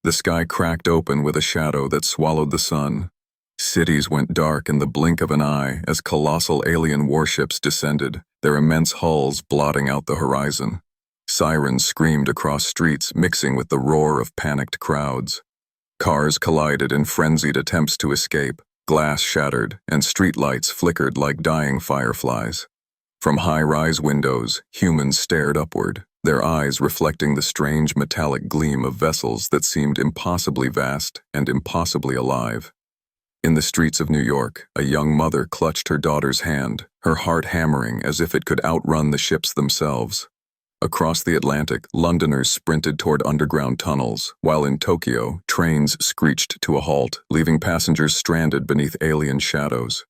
The sky cracked open with a shadow that swallowed the sun. Cities went dark in the blink of an eye as colossal alien warships descended, their immense hulls blotting out the horizon. Sirens screamed across streets, mixing with the roar of panicked crowds. Cars collided in frenzied attempts to escape, glass shattered, and streetlights flickered like dying fireflies. From high-rise windows, humans stared upward, their eyes reflecting the strange metallic gleam of vessels that seemed impossibly vast and impossibly alive. In the streets of New York, a young mother clutched her daughter's hand, her heart hammering as if it could outrun the ships themselves. Across the Atlantic, Londoners sprinted toward underground tunnels, while in Tokyo, trains screeched to a halt, leaving passengers stranded beneath alien shadows.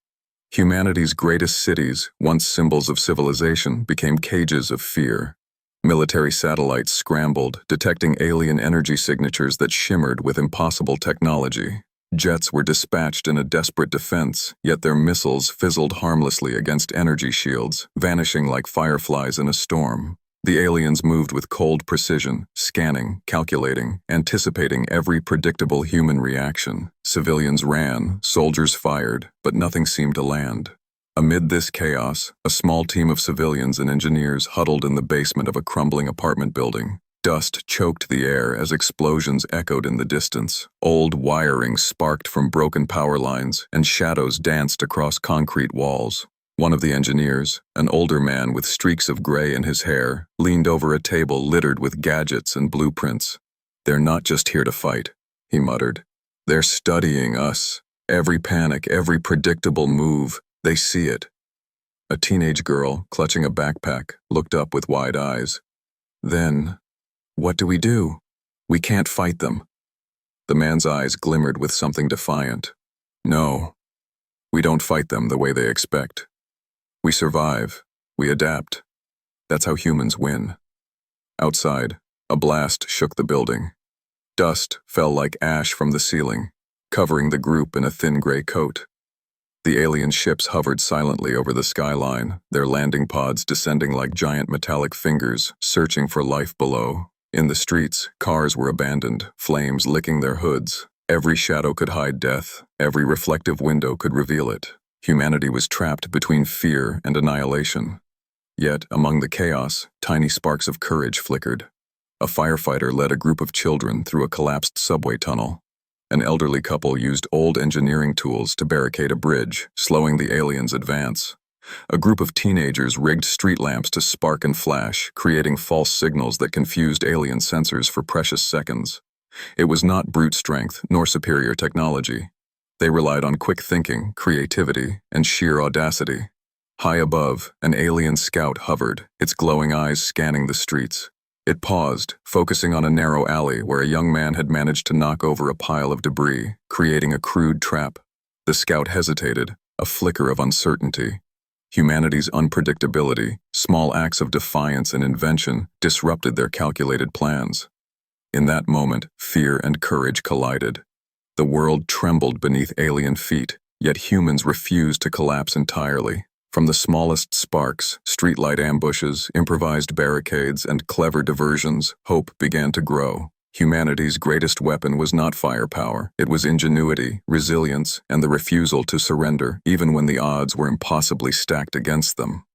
Humanity's greatest cities, once symbols of civilization, became cages of fear. Military satellites scrambled, detecting alien energy signatures that shimmered with impossible technology. Jets were dispatched in a desperate defense, yet their missiles fizzled harmlessly against energy shields, vanishing like fireflies in a storm. The aliens moved with cold precision, scanning, calculating, anticipating every predictable human reaction. Civilians ran, soldiers fired, but nothing seemed to land. Amid this chaos, a small team of civilians and engineers huddled in the basement of a crumbling apartment building. Dust choked the air as explosions echoed in the distance. Old wiring sparked from broken power lines, and shadows danced across concrete walls. One of the engineers, an older man with streaks of gray in his hair, leaned over a table littered with gadgets and blueprints. "They're not just here to fight," he muttered. "They're studying us. Every panic, every predictable move, they see it." A teenage girl, clutching a backpack, looked up with wide eyes. "Then, what do we do? We can't fight them." The man's eyes glimmered with something defiant. "No, we don't fight them the way they expect. We survive. We adapt. That's how humans win." Outside, a blast shook the building. Dust fell like ash from the ceiling, covering the group in a thin gray coat. The alien ships hovered silently over the skyline, their landing pods descending like giant metallic fingers, searching for life below. In the streets, cars were abandoned, flames licking their hoods. Every shadow could hide death, every reflective window could reveal it. Humanity was trapped between fear and annihilation. Yet, among the chaos, tiny sparks of courage flickered. A firefighter led a group of children through a collapsed subway tunnel. An elderly couple used old engineering tools to barricade a bridge, slowing the aliens' advance. A group of teenagers rigged street lamps to spark and flash, creating false signals that confused alien sensors for precious seconds. It was not brute strength nor superior technology. They relied on quick thinking, creativity, and sheer audacity. High above, an alien scout hovered, its glowing eyes scanning the streets. It paused, focusing on a narrow alley where a young man had managed to knock over a pile of debris, creating a crude trap. The scout hesitated, a flicker of uncertainty. Humanity's unpredictability, small acts of defiance and invention, disrupted their calculated plans. In that moment, fear and courage collided. The world trembled beneath alien feet, yet humans refused to collapse entirely. From the smallest sparks, streetlight ambushes, improvised barricades, and clever diversions, hope began to grow. Humanity's greatest weapon was not firepower. It was ingenuity, resilience, and the refusal to surrender, even when the odds were impossibly stacked against them.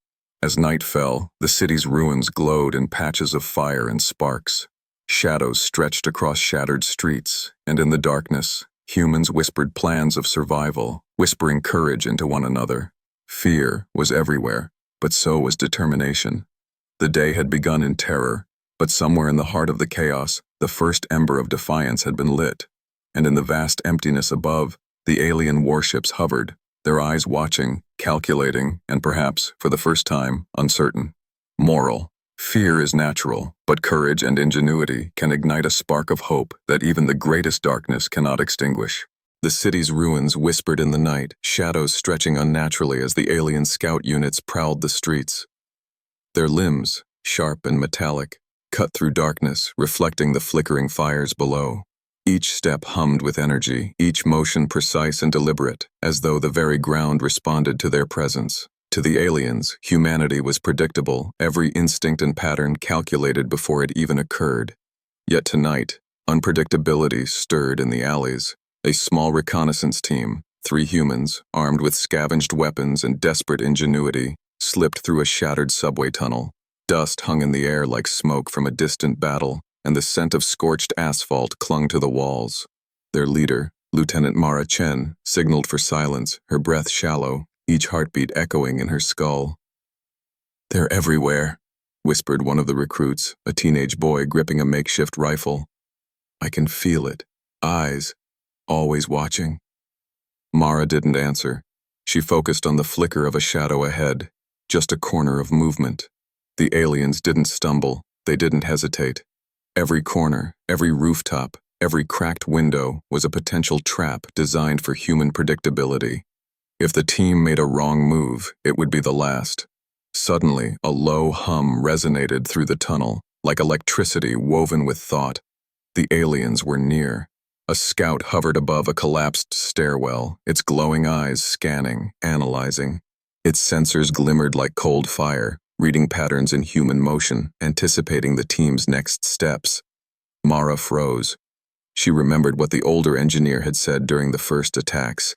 As night fell, the city's ruins glowed in patches of fire and sparks. Shadows stretched across shattered streets, and in the darkness, humans whispered plans of survival, whispering courage into one another. Fear was everywhere, but so was determination. The day had begun in terror, but somewhere in the heart of the chaos, the first ember of defiance had been lit. And in the vast emptiness above, the alien warships hovered, their eyes watching, calculating, and perhaps, for the first time, uncertain. Moral. Fear is natural, but courage and ingenuity can ignite a spark of hope that even the greatest darkness cannot extinguish. The city's ruins whispered in the night, shadows stretching unnaturally as the alien scout units prowled the streets. Their limbs, sharp and metallic, cut through darkness, reflecting the flickering fires below. Each step hummed with energy, each motion precise and deliberate, as though the very ground responded to their presence. To the aliens, humanity was predictable, every instinct and pattern calculated before it even occurred. Yet tonight, Unpredictability stirred in the alleys. A small reconnaissance team, 3 humans, armed with scavenged weapons and desperate ingenuity, slipped through a shattered subway tunnel. Dust hung in the air like smoke from a distant battle, and the scent of scorched asphalt clung to the walls. Their leader, Lieutenant Mara Chen, signaled for silence, her breath shallow, each heartbeat echoing in her skull. "They're everywhere," whispered one of the recruits, a teenage boy gripping a makeshift rifle. "I can feel it. Eyes, always watching." Mara didn't answer. She focused on the flicker of a shadow ahead, just a corner of movement. The aliens didn't stumble, they didn't hesitate. Every corner, every rooftop, every cracked window was a potential trap designed for human predictability. If the team made a wrong move, it would be the last. Suddenly, a low hum resonated through the tunnel, like electricity woven with thought. The aliens were near. A scout hovered above a collapsed stairwell, its glowing eyes scanning, analyzing. Its sensors glimmered like cold fire, reading patterns in human motion, anticipating the team's next steps. Mara froze. She remembered what the older engineer had said during the first attacks.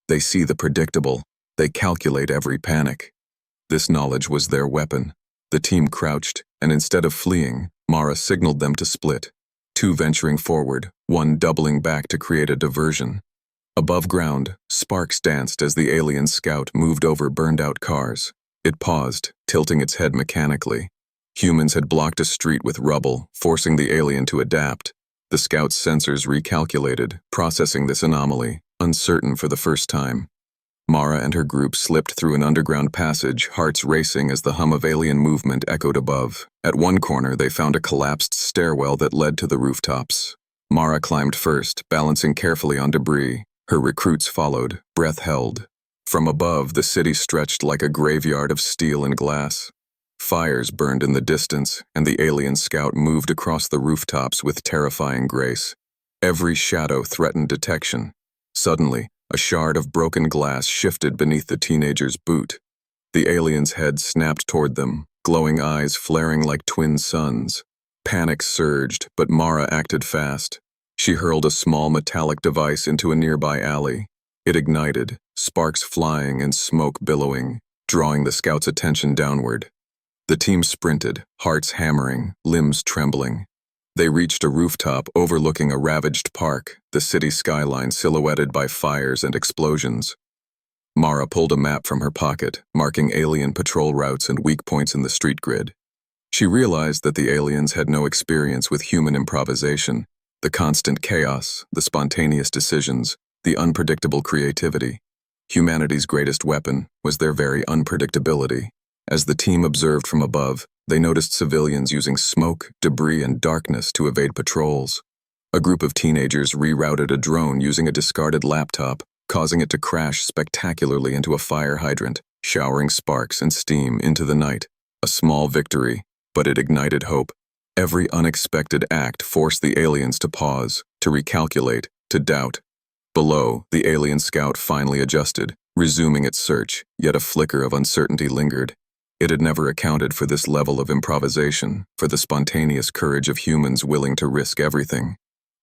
They see the predictable. They calculate every panic. This knowledge was their weapon. The team crouched, and instead of fleeing, Mara signaled them to split. 2 venturing forward, 1 doubling back to create a diversion. Above ground, sparks danced as the alien scout moved over burned-out cars. It paused, tilting its head mechanically. Humans had blocked a street with rubble, forcing the alien to adapt. The scout's sensors recalculated, processing this anomaly, uncertain for the first time. Mara and her group slipped through an underground passage, hearts racing as the hum of alien movement echoed above. At one corner, they found a collapsed stairwell that led to the rooftops. Mara climbed first, balancing carefully on debris. Her recruits followed, breath held. From above, the city stretched like a graveyard of steel and glass. Fires burned in the distance, and the alien scout moved across the rooftops with terrifying grace. Every shadow threatened detection. Suddenly, a shard of broken glass shifted beneath the teenager's boot. The alien's head snapped toward them, glowing eyes flaring like twin suns. Panic surged, but Mara acted fast. She hurled a small metallic device into a nearby alley. It ignited, sparks flying and smoke billowing, drawing the scout's attention downward. The team sprinted, hearts hammering, limbs trembling. They reached a rooftop overlooking a ravaged park, the city skyline silhouetted by fires and explosions. Mara pulled a map from her pocket, marking alien patrol routes and weak points in the street grid. She realized that the aliens had no experience with human improvisation, the constant chaos, the spontaneous decisions, the unpredictable creativity. Humanity's greatest weapon was their very unpredictability. As the team observed from above, they noticed civilians using smoke, debris, and darkness to evade patrols. A group of teenagers rerouted a drone using a discarded laptop, causing it to crash spectacularly into a fire hydrant, showering sparks and steam into the night. A small victory, but it ignited hope. Every unexpected act forced the aliens to pause, to recalculate, to doubt. Below, the alien scout finally adjusted, resuming its search, yet a flicker of uncertainty lingered. It had never accounted for this level of improvisation, for the spontaneous courage of humans willing to risk everything.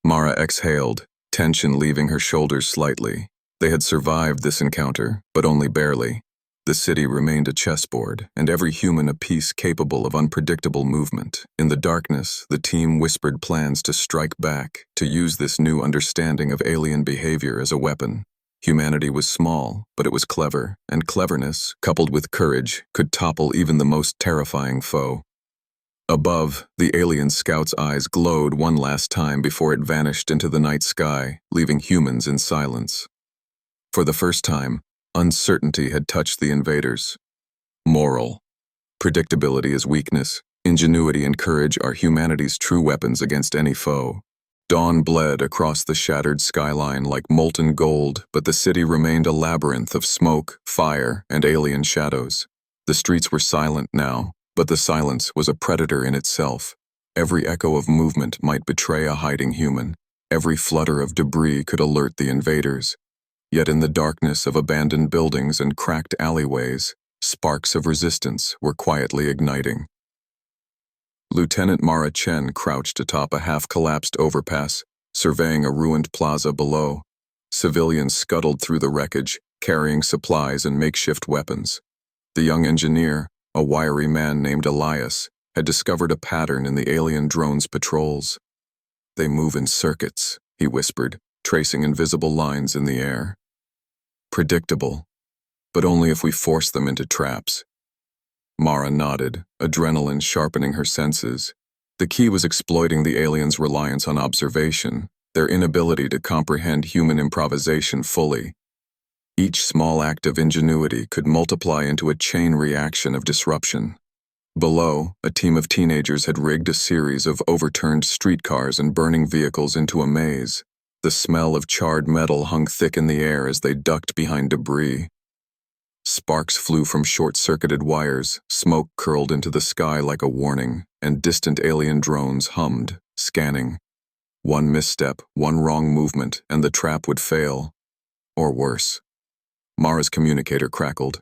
Mara exhaled, tension leaving her shoulders slightly. They had survived this encounter, but only barely. The city remained a chessboard, and every human a piece capable of unpredictable movement. In the darkness, the team whispered plans to strike back, to use this new understanding of alien behavior as a weapon. Humanity was small, but it was clever, and cleverness, coupled with courage, could topple even the most terrifying foe. Above, the alien scout's eyes glowed one last time before it vanished into the night sky, leaving humans in silence. For the first time, uncertainty had touched the invaders. Moral. Predictability is weakness. Ingenuity and courage are humanity's true weapons against any foe. Dawn bled across the shattered skyline like molten gold, but the city remained a labyrinth of smoke, fire, and alien shadows. The streets were silent now, but the silence was a predator in itself. Every echo of movement might betray a hiding human. Every flutter of debris could alert the invaders. Yet in the darkness of abandoned buildings and cracked alleyways, sparks of resistance were quietly igniting. Lieutenant Mara Chen crouched atop a half-collapsed overpass, surveying a ruined plaza below. Civilians scuttled through the wreckage, carrying supplies and makeshift weapons. The young engineer, a wiry man named Elias, had discovered a pattern in the alien drone's patrols. "They move in circuits," he whispered, tracing invisible lines in the air. "Predictable, but only if we force them into traps." Mara nodded, adrenaline sharpening her senses. The key was exploiting the aliens' reliance on observation, their inability to comprehend human improvisation fully. Each small act of ingenuity could multiply into a chain reaction of disruption. Below, a team of teenagers had rigged a series of overturned streetcars and burning vehicles into a maze. The smell of charred metal hung thick in the air as they ducked behind debris. Sparks flew from short-circuited wires, smoke curled into the sky like a warning, and distant alien drones hummed, scanning. One misstep, one wrong movement, and the trap would fail. Or worse. Mara's communicator crackled.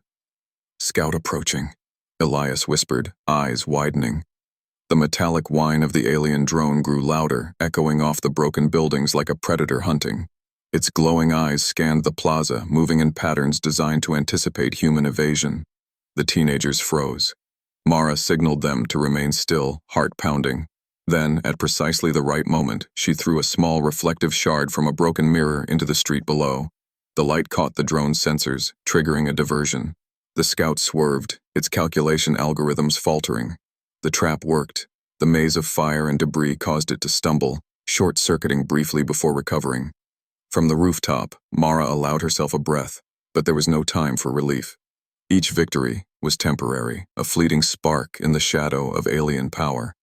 "Scout approaching," Elias whispered, eyes widening. The metallic whine of the alien drone grew louder, echoing off the broken buildings like a predator hunting. Its glowing eyes scanned the plaza, moving in patterns designed to anticipate human evasion. The teenagers froze. Mara signaled them to remain still, heart pounding. Then, at precisely the right moment, she threw a small reflective shard from a broken mirror into the street below. The light caught the drone's sensors, triggering a diversion. The scout swerved, its calculation algorithms faltering. The trap worked. The maze of fire and debris caused it to stumble, short-circuiting briefly before recovering. From the rooftop, Mara allowed herself a breath, but there was no time for relief. Each victory was temporary, a fleeting spark in the shadow of alien power.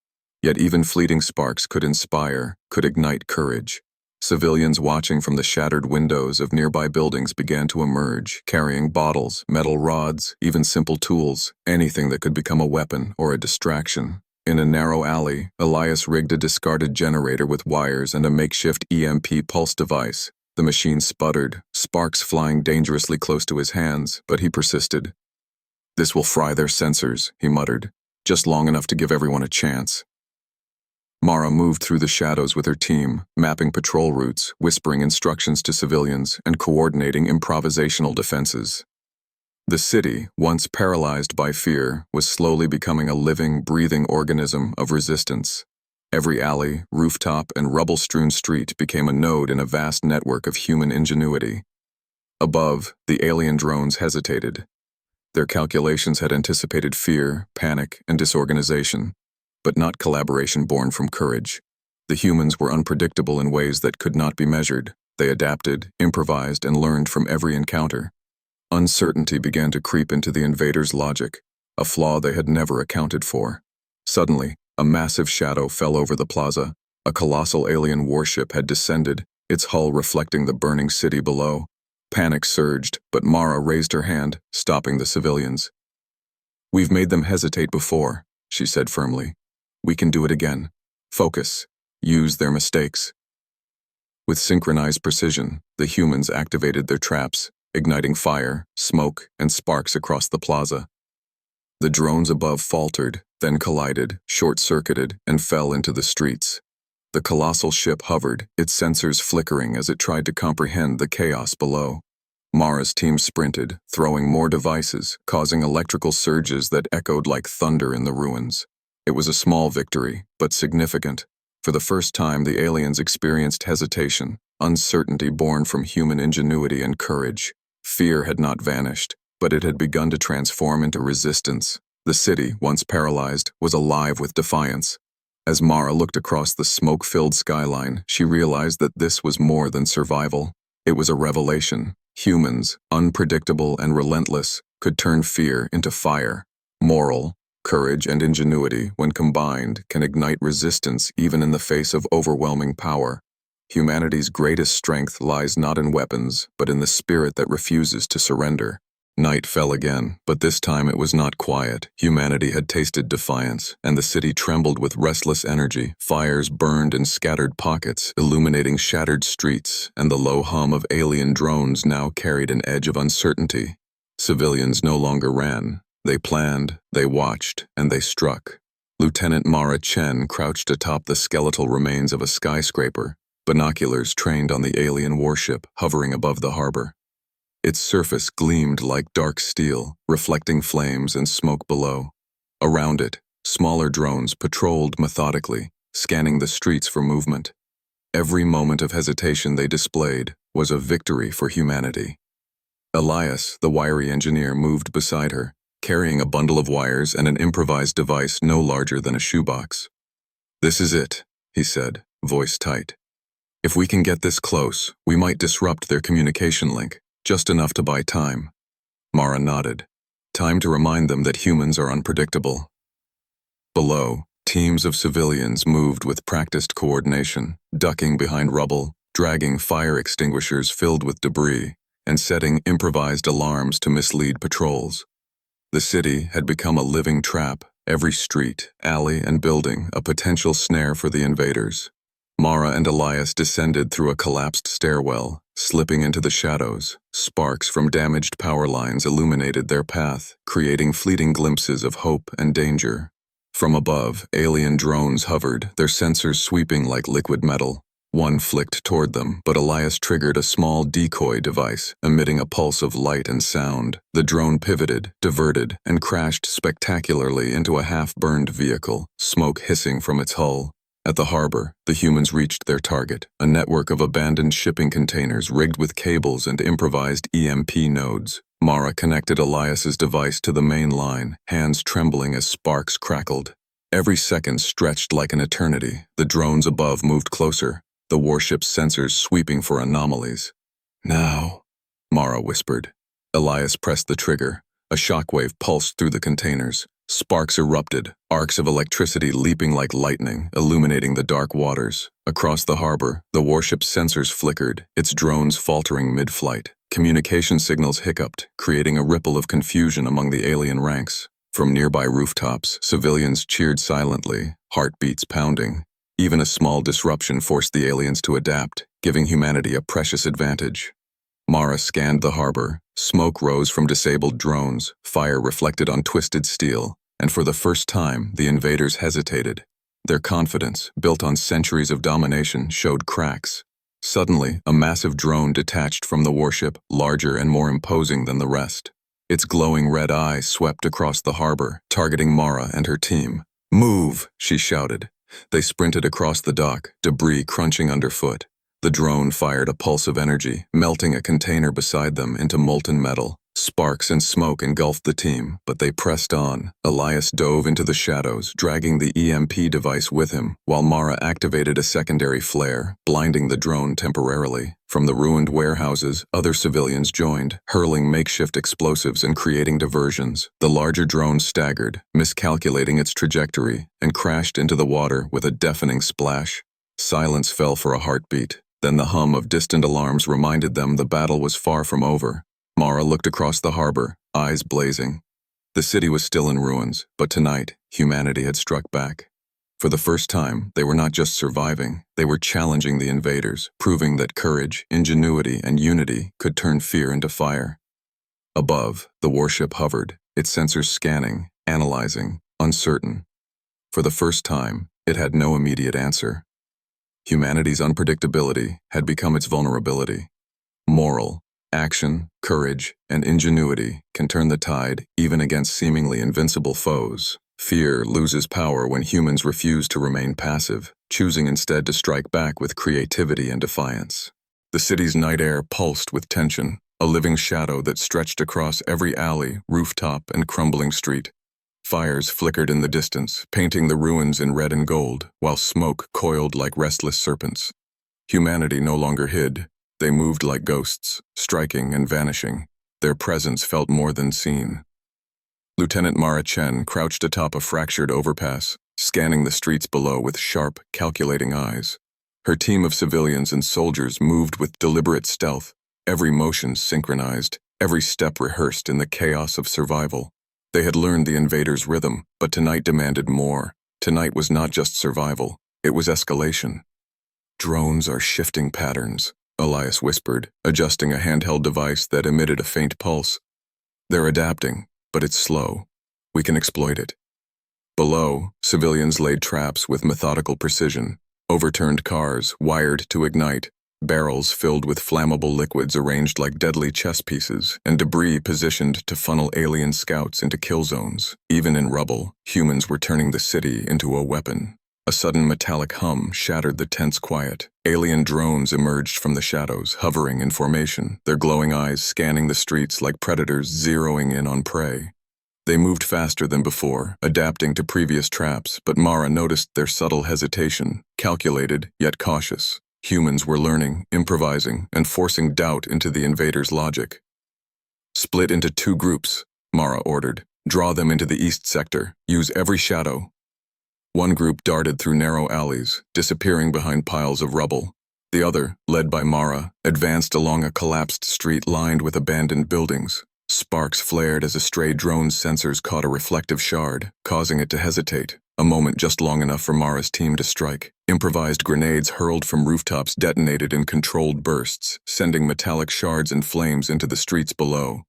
Yet even fleeting sparks could inspire, could ignite courage. Civilians watching from the shattered windows of nearby buildings began to emerge, carrying bottles, metal rods, even simple tools, anything that could become a weapon or a distraction. In a narrow alley, Elias rigged a discarded generator with wires and a makeshift EMP pulse device. The machine sputtered, sparks flying dangerously close to his hands, but he persisted. "This will fry their sensors," he muttered, "just long enough to give everyone a chance." Mara moved through the shadows with her team, mapping patrol routes, whispering instructions to civilians, and coordinating improvisational defenses. The city, once paralyzed by fear, was slowly becoming a living, breathing organism of resistance. Every alley, rooftop, and rubble-strewn street became a node in a vast network of human ingenuity. Above, the alien drones hesitated. Their calculations had anticipated fear, panic, and disorganization, but not collaboration born from courage. The humans were unpredictable in ways that could not be measured. They adapted, improvised, and learned from every encounter. Uncertainty began to creep into the invaders' logic, a flaw they had never accounted for. Suddenly, a massive shadow fell over the plaza. A colossal alien warship had descended, its hull reflecting the burning city below. Panic surged, but Mara raised her hand, stopping the civilians. "We've made them hesitate before," she said firmly. "We can do it again. Focus. Use their mistakes." With synchronized precision, the humans activated their traps, igniting fire, smoke, and sparks across the plaza. The drones above faltered, then collided, short-circuited, and fell into the streets. The colossal ship hovered, its sensors flickering as it tried to comprehend the chaos below. Mara's team sprinted, throwing more devices, causing electrical surges that echoed like thunder in the ruins. It was a small victory, but significant. For the first time, the aliens experienced hesitation, uncertainty born from human ingenuity and courage. Fear had not vanished, but it had begun to transform into resistance. The city, once paralyzed, was alive with defiance. As Mara looked across the smoke-filled skyline, she realized that this was more than survival. It was a revelation. Humans, unpredictable and relentless, could turn fear into fire. Moral, courage, and ingenuity, when combined, can ignite resistance even in the face of overwhelming power. Humanity's greatest strength lies not in weapons, but in the spirit that refuses to surrender. Night fell again, but this time it was not quiet. Humanity had tasted defiance, and the city trembled with restless energy. Fires burned in scattered pockets, illuminating shattered streets, and the low hum of alien drones now carried an edge of uncertainty. Civilians no longer ran. They planned, they watched, and they struck. Lieutenant Mara Chen crouched atop the skeletal remains of a skyscraper, binoculars trained on the alien warship hovering above the harbor. Its surface gleamed like dark steel, reflecting flames and smoke below. Around it, smaller drones patrolled methodically, scanning the streets for movement. Every moment of hesitation they displayed was a victory for humanity. Elias, the wiry engineer, moved beside her, carrying a bundle of wires and an improvised device no larger than a shoebox. "This is it," he said, voice tight. "If we can get this close, we might disrupt their communication link, just enough to buy time." Mara nodded. Time to remind them that humans are unpredictable. Below, teams of civilians moved with practiced coordination, ducking behind rubble, dragging fire extinguishers filled with debris, and setting improvised alarms to mislead patrols. The city had become a living trap, every street, alley, and building a potential snare for the invaders. Mara and Elias descended through a collapsed stairwell, slipping into the shadows. Sparks from damaged power lines illuminated their path, creating fleeting glimpses of hope and danger. From above, alien drones hovered, their sensors sweeping like liquid metal. One flicked toward them, but Elias triggered a small decoy device, emitting a pulse of light and sound. The drone pivoted, diverted, and crashed spectacularly into a half-burned vehicle, smoke hissing from its hull. At the harbor, the humans reached their target, a network of abandoned shipping containers rigged with cables and improvised EMP nodes. Mara connected Elias's device to the main line, hands trembling as sparks crackled. Every second stretched like an eternity. The drones above moved closer, the warship's sensors sweeping for anomalies. "Now," Mara whispered. Elias pressed the trigger. A shockwave pulsed through the containers. Sparks erupted, arcs of electricity leaping like lightning, illuminating the dark waters. Across the harbor, the warship's sensors flickered, its drones faltering mid-flight. Communication signals hiccuped, creating a ripple of confusion among the alien ranks. From nearby rooftops, civilians cheered silently, heartbeats pounding. Even a small disruption forced the aliens to adapt, giving humanity a precious advantage. Mara scanned the harbor. Smoke rose from disabled drones, fire reflected on twisted steel, and for the first time, the invaders hesitated. Their confidence, built on centuries of domination, showed cracks. Suddenly, a massive drone detached from the warship, larger and more imposing than the rest. Its glowing red eye swept across the harbor, targeting Mara and her team. "Move!" she shouted. They sprinted across the dock, debris crunching underfoot. The drone fired a pulse of energy, melting a container beside them into molten metal. Sparks and smoke engulfed the team, but they pressed on. Elias dove into the shadows, dragging the EMP device with him, while Mara activated a secondary flare, blinding the drone temporarily. From the ruined warehouses, other civilians joined, hurling makeshift explosives and creating diversions. The larger drone staggered, miscalculating its trajectory, and crashed into the water with a deafening splash. Silence fell for a heartbeat. Then the hum of distant alarms reminded them the battle was far from over. Mara looked across the harbor, eyes blazing. The city was still in ruins, but tonight, humanity had struck back. For the first time, they were not just surviving, they were challenging the invaders, proving that courage, ingenuity, and unity could turn fear into fire. Above, the warship hovered, its sensors scanning, analyzing, uncertain. For the first time, it had no immediate answer. Humanity's unpredictability had become its vulnerability. Moral, action, courage, and ingenuity can turn the tide even against seemingly invincible foes. Fear loses power when humans refuse to remain passive, choosing instead to strike back with creativity and defiance. The city's night air pulsed with tension, a living shadow that stretched across every alley, rooftop, and crumbling street. Fires flickered in the distance, painting the ruins in red and gold, while smoke coiled like restless serpents. Humanity no longer hid. They moved like ghosts, striking and vanishing. Their presence felt more than seen. Lieutenant Mara Chen crouched atop a fractured overpass, scanning the streets below with sharp, calculating eyes. Her team of civilians and soldiers moved with deliberate stealth, every motion synchronized, every step rehearsed in the chaos of survival. They had learned the invaders' rhythm, but tonight demanded more. Tonight was not just survival, it was escalation. "Drones are shifting patterns," Elias whispered, adjusting a handheld device that emitted a faint pulse. "They're adapting, but it's slow. We can exploit it." Below, civilians laid traps with methodical precision. Overturned cars, wired to ignite, barrels filled with flammable liquids arranged like deadly chess pieces, and debris positioned to funnel alien scouts into kill zones. Even in rubble, humans were turning the city into a weapon. A sudden metallic hum shattered the tense quiet. Alien drones emerged from the shadows, hovering in formation, their glowing eyes scanning the streets like predators zeroing in on prey. They moved faster than before, adapting to previous traps, but Mara noticed their subtle hesitation, calculated yet cautious. Humans were learning, improvising, and forcing doubt into the invaders' logic. "Split into 2 groups," Mara ordered. "Draw them into the east sector. Use every shadow." One group darted through narrow alleys, disappearing behind piles of rubble. The other, led by Mara, advanced along a collapsed street lined with abandoned buildings. Sparks flared as a stray drone's sensors caught a reflective shard, causing it to hesitate, a moment just long enough for Mara's team to strike. Improvised grenades hurled from rooftops detonated in controlled bursts, sending metallic shards and flames into the streets below.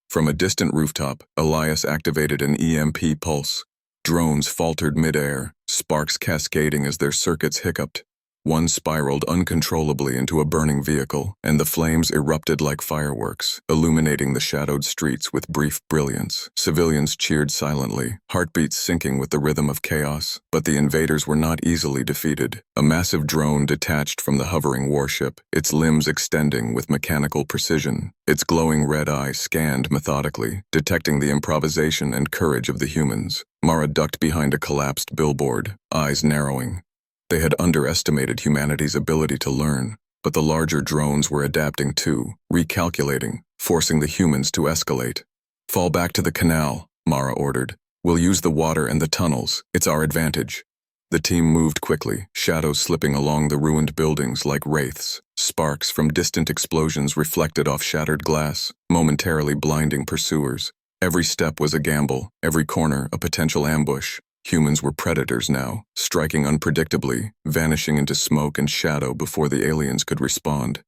From a distant rooftop, Elias activated an EMP pulse. Drones faltered mid-air, sparks cascading as their circuits hiccuped. One spiraled uncontrollably into a burning vehicle, and the flames erupted like fireworks, illuminating the shadowed streets with brief brilliance. Civilians cheered silently, heartbeats syncing with the rhythm of chaos, but the invaders were not easily defeated. A massive drone detached from the hovering warship, its limbs extending with mechanical precision. Its glowing red eye scanned methodically, detecting the improvisation and courage of the humans. Mara ducked behind a collapsed billboard, eyes narrowing. They had underestimated humanity's ability to learn, but the larger drones were adapting too, recalculating, forcing the humans to escalate. "Fall back to the canal," Mara ordered. "We'll use the water and the tunnels. It's our advantage." The team moved quickly, shadows slipping along the ruined buildings like wraiths. Sparks from distant explosions reflected off shattered glass, momentarily blinding pursuers. Every step was a gamble, every corner a potential ambush. Humans were predators now, striking unpredictably, vanishing into smoke and shadow before the aliens could respond.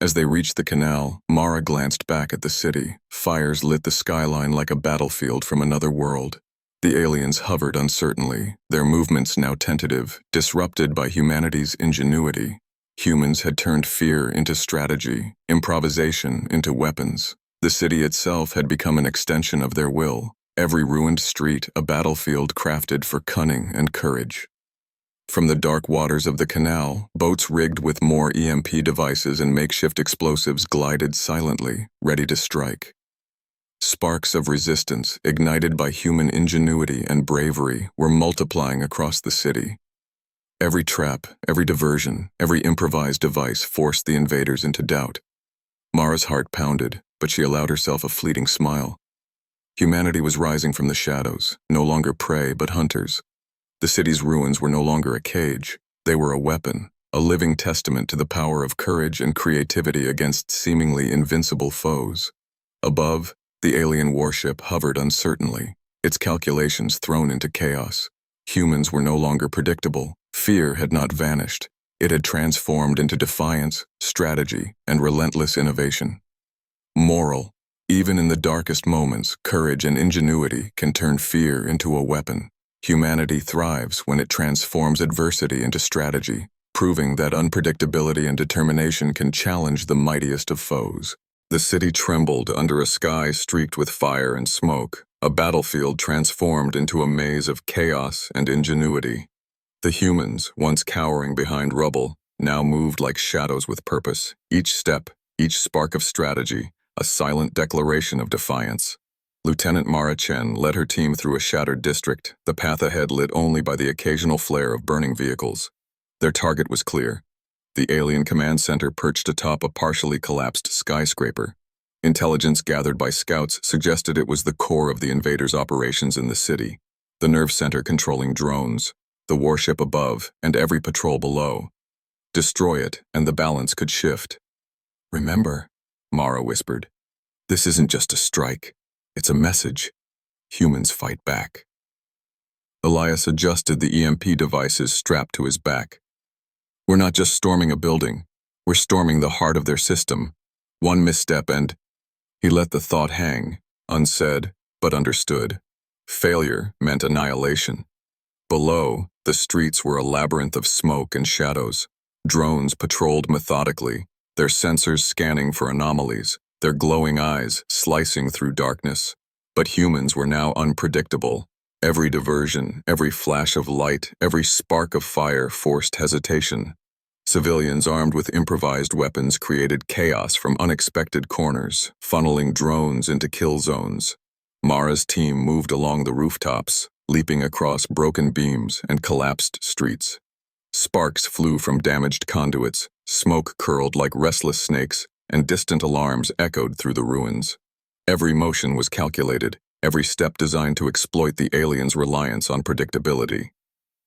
As they reached the canal, Mara glanced back at the city. Fires lit the skyline like a battlefield from another world. The aliens hovered uncertainly, their movements now tentative, disrupted by humanity's ingenuity. Humans had turned fear into strategy, improvisation into weapons. The city itself had become an extension of their will. Every ruined street a battlefield crafted for cunning and courage. From the dark waters of the canal, boats rigged with more EMP devices and makeshift explosives glided silently, ready to strike. Sparks of resistance, ignited by human ingenuity and bravery, were multiplying across the city. Every trap, every diversion, every improvised device forced the invaders into doubt. Mara's heart pounded, but she allowed herself a fleeting smile. Humanity was rising from the shadows, no longer prey but hunters. The city's ruins were no longer a cage. They were a weapon, a living testament to the power of courage and creativity against seemingly invincible foes. Above, the alien warship hovered uncertainly, its calculations thrown into chaos. Humans were no longer predictable. Fear had not vanished. It had transformed into defiance, strategy, and relentless innovation. Moral. Even in the darkest moments, courage and ingenuity can turn fear into a weapon. Humanity thrives when it transforms adversity into strategy, proving that unpredictability and determination can challenge the mightiest of foes. The city trembled under a sky streaked with fire and smoke, a battlefield transformed into a maze of chaos and ingenuity. The humans, once cowering behind rubble, now moved like shadows with purpose, each step, each spark of strategy, a silent declaration of defiance. Lieutenant Mara Chen led her team through a shattered district, the path ahead lit only by the occasional flare of burning vehicles. Their target was clear. The alien command center perched atop a partially collapsed skyscraper. Intelligence gathered by scouts suggested it was the core of the invaders' operations in the city, the nerve center controlling drones, the warship above, and every patrol below. Destroy it, and the balance could shift. "Remember," Mara whispered, "this isn't just a strike. It's a message. Humans fight back." Elias adjusted the EMP devices strapped to his back. "We're not just storming a building. We're storming the heart of their system. One misstep and—" He let the thought hang, unsaid, but understood. Failure meant annihilation. Below, the streets were a labyrinth of smoke and shadows. Drones patrolled methodically, their sensors scanning for anomalies, their glowing eyes slicing through darkness. But humans were now unpredictable. Every diversion, every flash of light, every spark of fire forced hesitation. Civilians armed with improvised weapons created chaos from unexpected corners, funneling drones into kill zones. Mara's team moved along the rooftops, leaping across broken beams and collapsed streets. Sparks flew from damaged conduits, smoke curled like restless snakes, and distant alarms echoed through the ruins. Every motion was calculated, every step designed to exploit the aliens' reliance on predictability.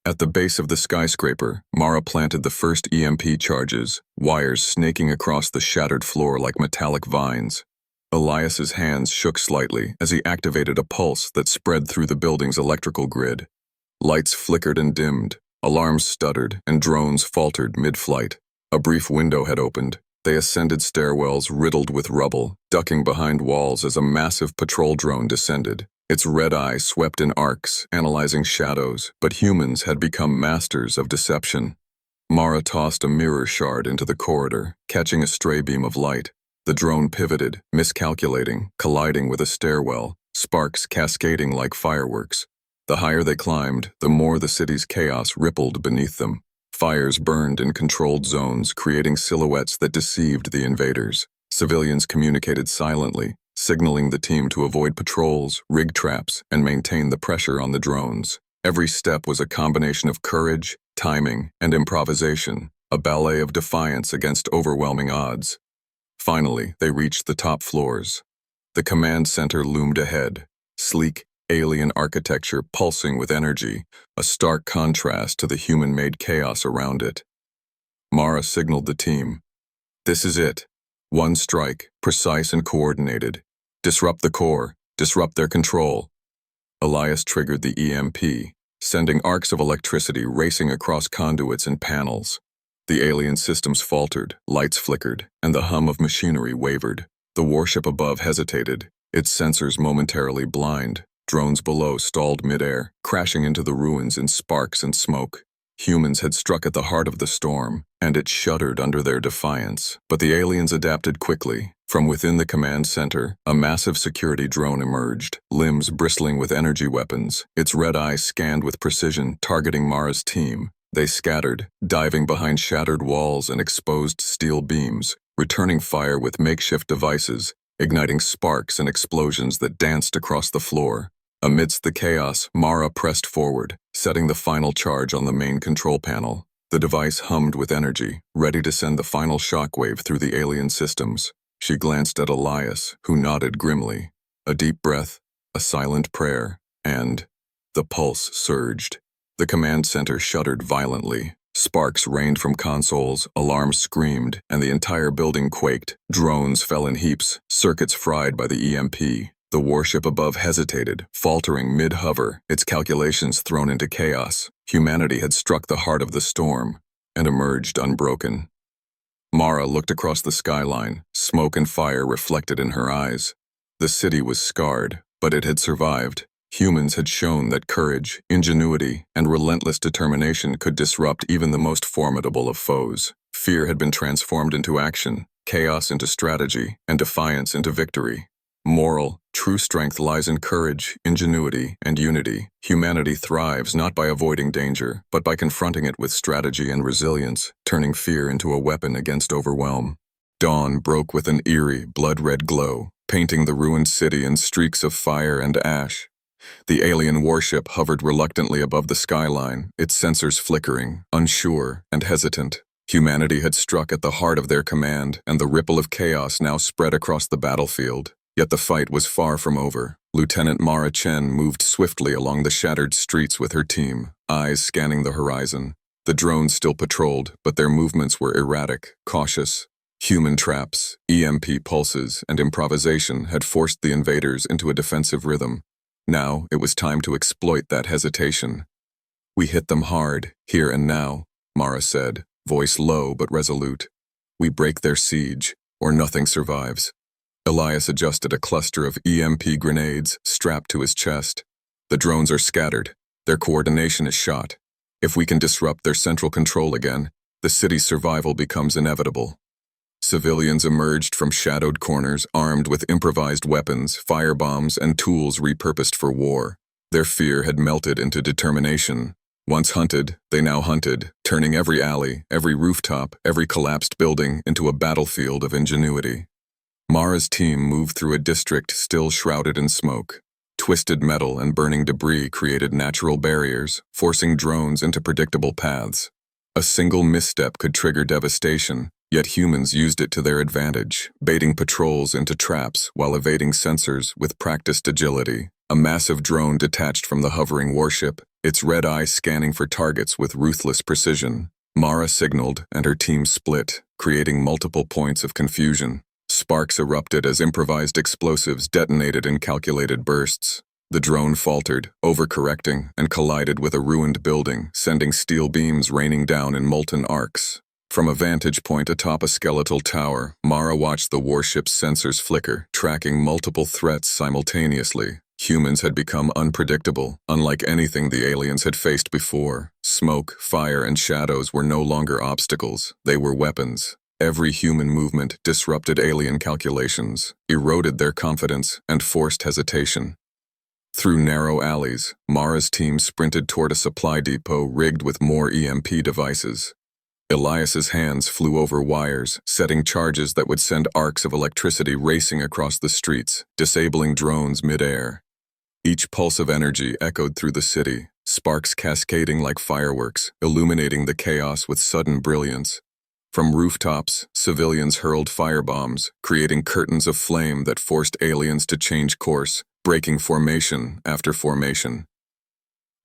At the base of the skyscraper, Mara planted the first EMP charges, wires snaking across the shattered floor like metallic vines. Elias's hands shook slightly as he activated a pulse that spread through the building's electrical grid. Lights flickered and dimmed, alarms stuttered, and drones faltered mid-flight. A brief window had opened. They ascended stairwells riddled with rubble, ducking behind walls as a massive patrol drone descended. Its red eye swept in arcs, analyzing shadows, but humans had become masters of deception. Mara tossed a mirror shard into the corridor, catching a stray beam of light. The drone pivoted, miscalculating, colliding with a stairwell, sparks cascading like fireworks. The higher they climbed, the more the city's chaos rippled beneath them. Fires burned in controlled zones, creating silhouettes that deceived the invaders. Civilians communicated silently, signaling the team to avoid patrols, rig traps, and maintain the pressure on the drones. Every step was a combination of courage, timing, and improvisation, a ballet of defiance against overwhelming odds. Finally, they reached the top floors. The command center loomed ahead, sleek, alien architecture pulsing with energy, a stark contrast to the human-made chaos around it. Mara signaled the team. "This is it. One strike, precise and coordinated. Disrupt the core, disrupt their control." Elias triggered the EMP, sending arcs of electricity racing across conduits and panels. The alien systems faltered, lights flickered, and the hum of machinery wavered. The warship above hesitated, its sensors momentarily blind. Drones below stalled midair, crashing into the ruins in sparks and smoke. Humans had struck at the heart of the storm, and it shuddered under their defiance. But the aliens adapted quickly. From within the command center, a massive security drone emerged, limbs bristling with energy weapons, its red eye scanned with precision, targeting Mara's team. They scattered, diving behind shattered walls and exposed steel beams, returning fire with makeshift devices, igniting sparks and explosions that danced across the floor. Amidst the chaos, Mara pressed forward, setting the final charge on the main control panel. The device hummed with energy, ready to send the final shockwave through the alien systems. She glanced at Elias, who nodded grimly. A deep breath, a silent prayer, and the pulse surged. The command center shuddered violently. Sparks rained from consoles, alarms screamed, and the entire building quaked. Drones fell in heaps, circuits fried by the EMP. The warship above hesitated, faltering mid-hover, its calculations thrown into chaos. Humanity had struck the heart of the storm and emerged unbroken. Mara looked across the skyline, smoke and fire reflected in her eyes. The city was scarred, but it had survived. Humans had shown that courage, ingenuity, and relentless determination could disrupt even the most formidable of foes. Fear had been transformed into action, chaos into strategy, and defiance into victory. Moral, true strength lies in courage, ingenuity, and unity. Humanity thrives not by avoiding danger, but by confronting it with strategy and resilience, turning fear into a weapon against overwhelm. Dawn broke with an eerie, blood-red glow, painting the ruined city in streaks of fire and ash. The alien warship hovered reluctantly above the skyline, its sensors flickering, unsure and hesitant. Humanity had struck at the heart of their command, and the ripple of chaos now spread across the battlefield. Yet the fight was far from over. Lieutenant Mara Chen moved swiftly along the shattered streets with her team, eyes scanning the horizon. The drones still patrolled, but their movements were erratic, cautious. Human traps, EMP pulses, and improvisation had forced the invaders into a defensive rhythm. Now it was time to exploit that hesitation. "We hit them hard, here and now," Mara said, voice low but resolute. "We break their siege, or nothing survives." Elias adjusted a cluster of EMP grenades strapped to his chest. The drones are scattered. Their coordination is shot. If we can disrupt their central control again, the city's survival becomes inevitable. Civilians emerged from shadowed corners armed with improvised weapons, firebombs, and tools repurposed for war. Their fear had melted into determination. Once hunted, they now hunted, turning every alley, every rooftop, every collapsed building into a battlefield of ingenuity. Mara's team moved through a district still shrouded in smoke. Twisted metal and burning debris created natural barriers, forcing drones into predictable paths. A single misstep could trigger devastation, yet humans used it to their advantage, baiting patrols into traps while evading sensors with practiced agility. A massive drone detached from the hovering warship, its red eye scanning for targets with ruthless precision. Mara signaled, and her team split, creating multiple points of confusion. Sparks erupted as improvised explosives detonated in calculated bursts. The drone faltered, overcorrecting, and collided with a ruined building, sending steel beams raining down in molten arcs. From a vantage point atop a skeletal tower, Mara watched the warship's sensors flicker, tracking multiple threats simultaneously. Humans had become unpredictable, unlike anything the aliens had faced before. Smoke, fire, and shadows were no longer obstacles, they were weapons. Every human movement disrupted alien calculations, eroded their confidence, and forced hesitation. Through narrow alleys, Mara's team sprinted toward a supply depot rigged with more EMP devices. Elias's hands flew over wires, setting charges that would send arcs of electricity racing across the streets, disabling drones mid-air. Each pulse of energy echoed through the city, sparks cascading like fireworks, illuminating the chaos with sudden brilliance. From rooftops, civilians hurled firebombs, creating curtains of flame that forced aliens to change course, breaking formation after formation.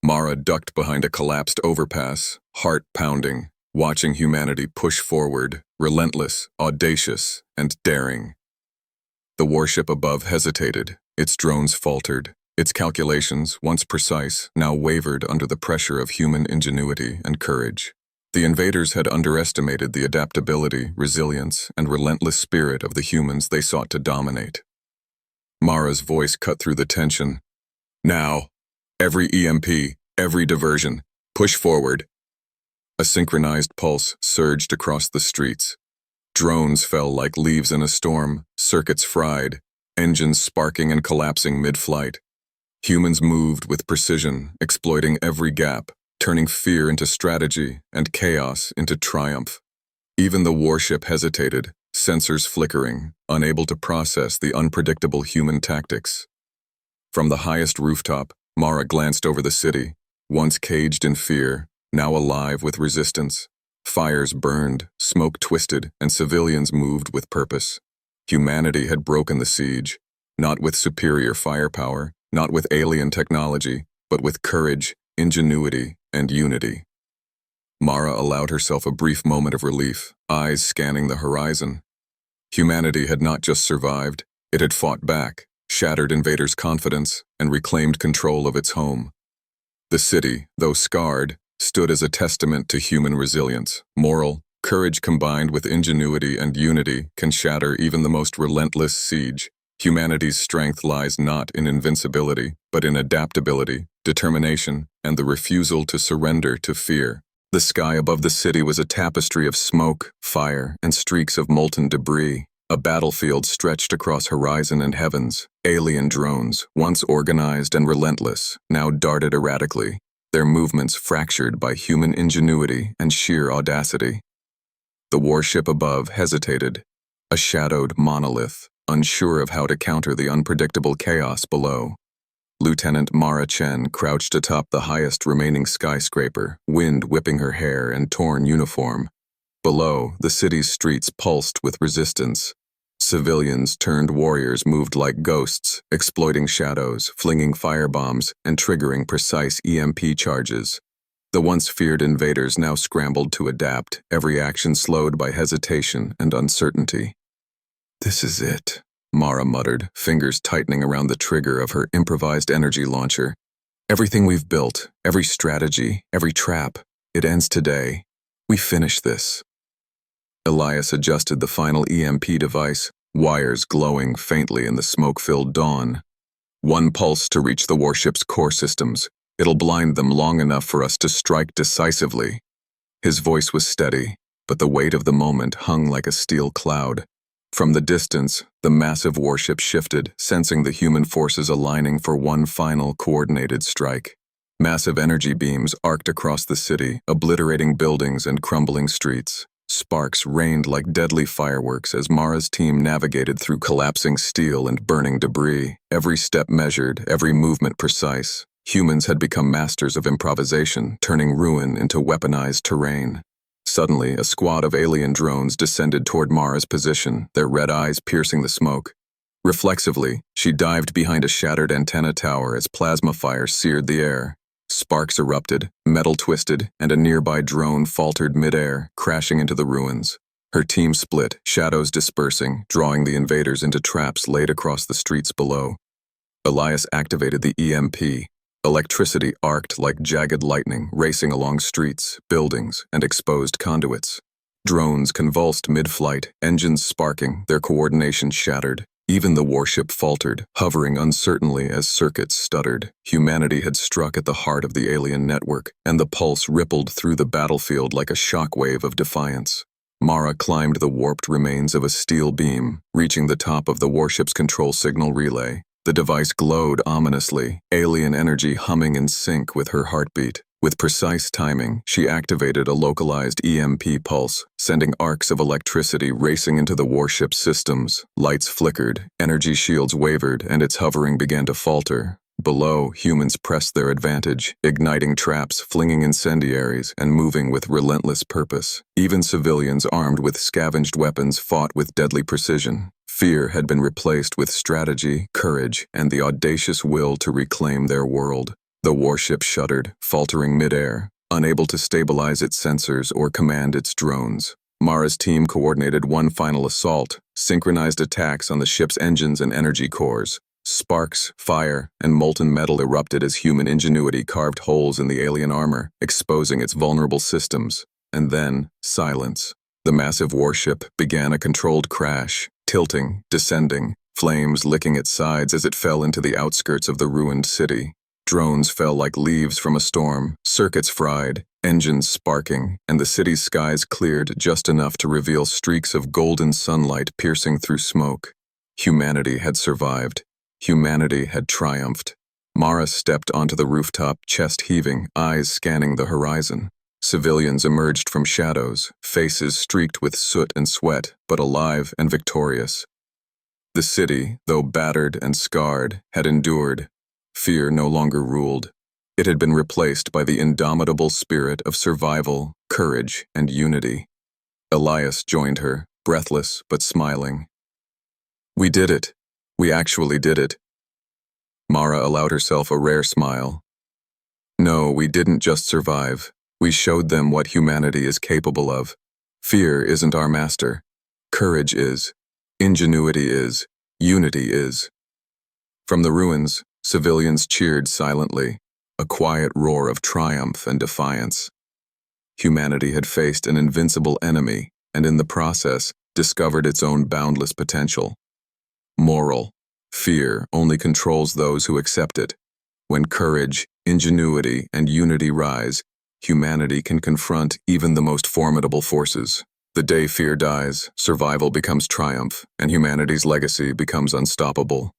Mara ducked behind a collapsed overpass, heart pounding, watching humanity push forward, relentless, audacious, and daring. The warship above hesitated, its drones faltered, its calculations, once precise, now wavered under the pressure of human ingenuity and courage. The invaders had underestimated the adaptability, resilience, and relentless spirit of the humans they sought to dominate. Mara's voice cut through the tension. Now, every EMP, every diversion, push forward. A synchronized pulse surged across the streets. Drones fell like leaves in a storm, circuits fried, engines sparking and collapsing mid-flight. Humans moved with precision, exploiting every gap, turning fear into strategy and chaos into triumph. Even the warship hesitated, sensors flickering, unable to process the unpredictable human tactics. From the highest rooftop, Mara glanced over the city, once caged in fear, now alive with resistance. Fires burned, smoke twisted, and civilians moved with purpose. Humanity had broken the siege, not with superior firepower, not with alien technology, but with courage, ingenuity, and unity. Mara allowed herself a brief moment of relief, eyes scanning the horizon. Humanity had not just survived, it had fought back, shattered invaders' confidence, and reclaimed control of its home. The city, though scarred, stood as a testament to human resilience. Moral courage combined with ingenuity and unity can shatter even the most relentless siege. Humanity's strength lies not in invincibility, but in adaptability, determination, and the refusal to surrender to fear. The sky above the city was a tapestry of smoke, fire, and streaks of molten debris. A battlefield stretched across horizon and heavens. Alien drones, once organized and relentless, now darted erratically, their movements fractured by human ingenuity and sheer audacity. The warship above hesitated, a shadowed monolith, unsure of how to counter the unpredictable chaos below. Lieutenant Mara Chen crouched atop the highest remaining skyscraper, wind whipping her hair and torn uniform. Below, the city's streets pulsed with resistance. Civilians turned warriors moved like ghosts, exploiting shadows, flinging firebombs, and triggering precise EMP charges. The once feared invaders now scrambled to adapt, every action slowed by hesitation and uncertainty. "This is it," Mara muttered, fingers tightening around the trigger of her improvised energy launcher. "Everything we've built, every strategy, every trap, it ends today. We finish this." Elias adjusted the final EMP device, wires glowing faintly in the smoke-filled dawn. One pulse to reach the warship's core systems. It'll blind them long enough for us to strike decisively. His voice was steady, but the weight of the moment hung like a steel cloud. From the distance, the massive warship shifted, sensing the human forces aligning for one final coordinated strike. Massive energy beams arced across the city, obliterating buildings and crumbling streets. Sparks rained like deadly fireworks as Mara's team navigated through collapsing steel and burning debris, every step measured, every movement precise. Humans had become masters of improvisation, turning ruin into weaponized terrain. Suddenly, a squad of alien drones descended toward Mara's position, their red eyes piercing the smoke. Reflexively, she dived behind a shattered antenna tower as plasma fire seared the air. Sparks erupted, metal twisted, and a nearby drone faltered midair, crashing into the ruins. Her team split, shadows dispersing, drawing the invaders into traps laid across the streets below. Elias activated the EMP. Electricity arced like jagged lightning, racing along streets, buildings, and exposed conduits. Drones convulsed mid-flight, engines sparking, their coordination shattered. Even the warship faltered, hovering uncertainly as circuits stuttered. Humanity had struck at the heart of the alien network, and the pulse rippled through the battlefield like a shockwave of defiance. Mara climbed the warped remains of a steel beam, reaching the top of the warship's control signal relay. The device glowed ominously, alien energy humming in sync with her heartbeat. With precise timing, she activated a localized EMP pulse, sending arcs of electricity racing into the warship's systems. Lights flickered, energy shields wavered, and its hovering began to falter. Below, humans pressed their advantage, igniting traps, flinging incendiaries, and moving with relentless purpose. Even civilians armed with scavenged weapons fought with deadly precision. Fear had been replaced with strategy, courage, and the audacious will to reclaim their world. The warship shuddered, faltering midair, unable to stabilize its sensors or command its drones. Mara's team coordinated one final assault, synchronized attacks on the ship's engines and energy cores. Sparks, fire, and molten metal erupted as human ingenuity carved holes in the alien armor, exposing its vulnerable systems. And then, silence. The massive warship began a controlled crash, tilting, descending, flames licking its sides as it fell into the outskirts of the ruined city. Drones fell like leaves from a storm, circuits fried, engines sparking, and the city's skies cleared just enough to reveal streaks of golden sunlight piercing through smoke. Humanity had survived. Humanity had triumphed. Mara stepped onto the rooftop, chest heaving, eyes scanning the horizon. Civilians emerged from shadows, faces streaked with soot and sweat, but alive and victorious. The city, though battered and scarred, had endured. Fear no longer ruled. It had been replaced by the indomitable spirit of survival, courage, and unity. Elias joined her, breathless but smiling. "We did it. We actually did it." Mara allowed herself a rare smile. "No, we didn't just survive. We showed them what humanity is capable of. Fear isn't our master. Courage is. Ingenuity is. Unity is." From the ruins, civilians cheered silently, a quiet roar of triumph and defiance. Humanity had faced an invincible enemy, and in the process, discovered its own boundless potential. Moral. Fear only controls those who accept it. When courage, ingenuity, and unity rise, humanity can confront even the most formidable forces. The day fear dies, survival becomes triumph, and humanity's legacy becomes unstoppable.